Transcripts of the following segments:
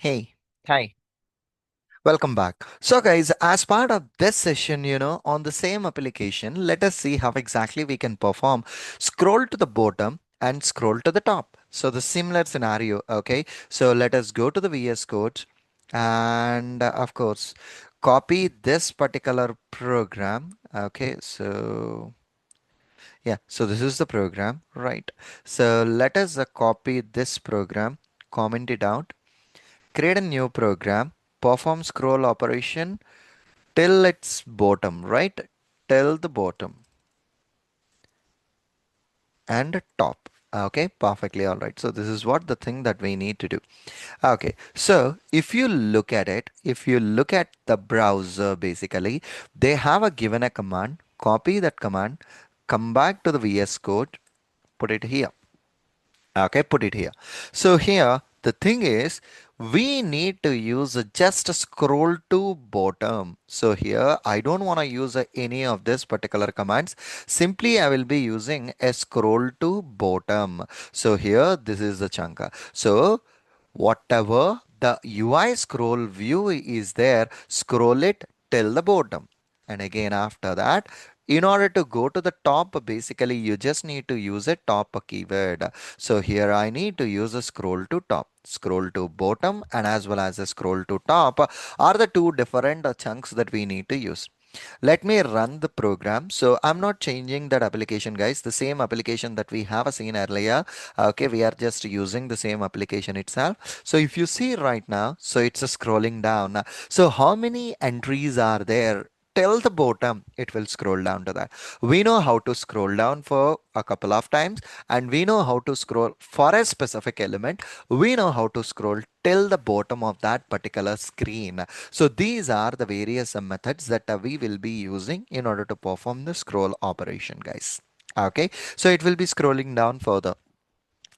Hey, hi, welcome back. So, guys, as part of this session, on the same application, let us see how exactly we can perform scroll to the bottom and scroll to the top. So, the similar scenario, okay? So, let us go to the VS Code and, of course, copy this particular program. Okay, so yeah, so this is the program, right? So, let us copy this program, comment it out, create a new program, perform scroll operation till its bottom, right? Till the bottom and top. Okay, perfectly all right. So this is what the thing that we need to do. Okay, so if you look at it, if you look at the browser, basically, they have a given a command, copy that command, come back to the VS Code, put it here. Okay, put it here. So here the thing is we need to use just a scroll to bottom. So here I don't want to use any of this particular commands. Simply I will be using a scroll to bottom. So here this is the chunk. So whatever the UI scroll view is there, scroll it till the bottom. And again after that, in order to go to the top, basically you just need to use a top keyword. So here I need to use a scroll to top, scroll to bottom, and as well as a scroll to top are the two different chunks that we need to use. Let me run the program. So I'm not changing that application, guys. The same application that we have seen earlier. Okay, we are just using the same application itself. So if you see right now, so it's a scrolling down. So how many entries are there? Till the bottom, it will scroll down to that. We know how to scroll down for a couple of times, and we know how to scroll for a specific element. We know how to scroll till the bottom of that particular screen. So these are the various methods that we will be using in order to perform the scroll operation, guys. Okay, so it will be scrolling down further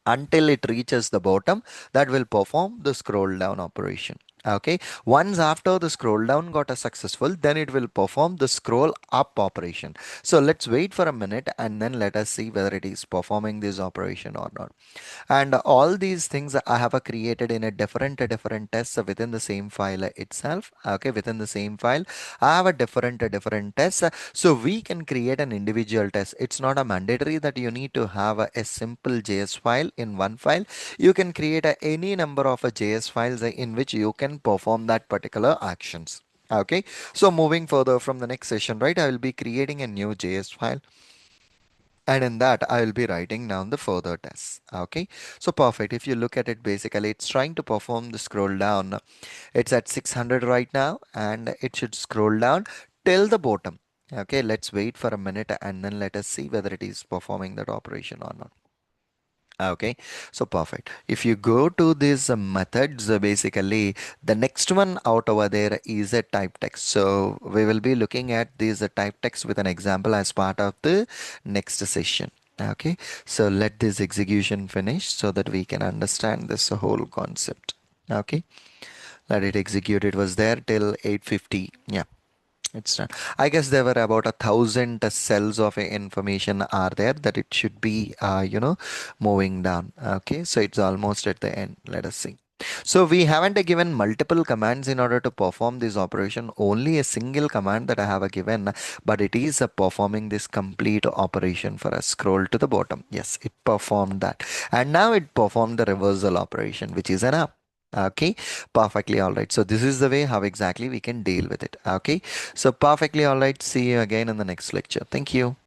until it reaches the bottom. That will perform the scroll down operation. Okay, once after the scroll down got a successful, then it will perform the scroll up operation. So let's wait for a minute and then let us see whether it is performing this operation or not. And all these things I have created in a different tests within the same file itself. Okay, within the same file I have a different tests, so we can create an individual test. It's not a mandatory that you need to have a simple JS file in one file. You can create any number of JS files in which you can perform that particular actions. Okay, so moving further from the next session, right, I will be creating a new JS file, and in that I will be writing down the further tests. Okay, so perfect. If you look at it, basically it's trying to perform the scroll down. It's at 600 right now and it should scroll down till the bottom. Okay, let's wait for a minute and then let us see whether it is performing that operation or not. Okay, so perfect. If you go to these methods, basically the next one out over there is a type text. So we will be looking at these type text with an example as part of the next session. Okay, so let this execution finish so that we can understand this whole concept. Okay, let it execute. It was there till 8:50. Yeah, it's done. I guess there were about 1,000 cells of information are there that it should be, moving down. Okay, so it's almost at the end. Let us see. So we haven't given multiple commands in order to perform this operation. Only a single command that I have given, but it is performing this complete operation for us. Scroll to the bottom. Yes, it performed that, and now it performed the reversal operation, which is an up. Okay, perfectly all right. So this is the way how exactly we can deal with it. Okay, so perfectly all right. See you again in the next lecture. Thank you.